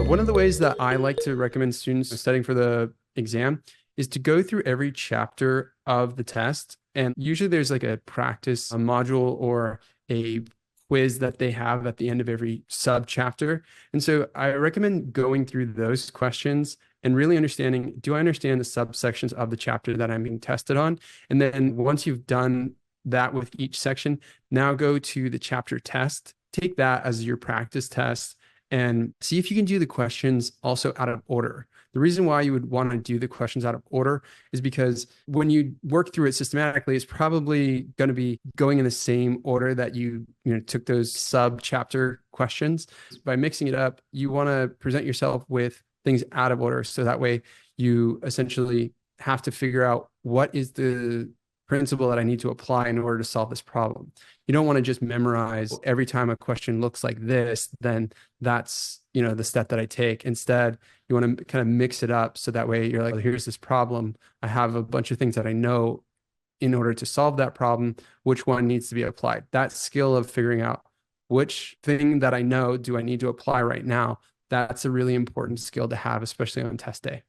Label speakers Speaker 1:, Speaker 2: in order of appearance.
Speaker 1: One of the ways that I like to recommend students studying for the exam is to go through every chapter of the test. And usually there's like a practice, a module, or a quiz that they have at the end of every sub chapter. And so I recommend going through those questions and really understanding, do I understand the subsections of the chapter that I'm being tested on? And then once you've done that with each section, now go to the chapter test, take that as your practice test and see if you can do the questions also out of order. The reason why you would want to do the questions out of order is because when you work through it systematically, it's probably going to be going in the same order that you took those sub chapter questions. By mixing it up, you want to present yourself with things out of order. So that way you essentially have to figure out what is the principle that I need to apply in order to solve this problem. You don't want to just memorize every time a question looks like this, then that's, the step that I take. Instead, you want to kind of mix it up so that way you're like, here's this problem. I have a bunch of things that I know in order to solve that problem. Which one needs to be applied? That skill of figuring out which thing that I know do I need to apply right now? That's a really important skill to have, especially on test day.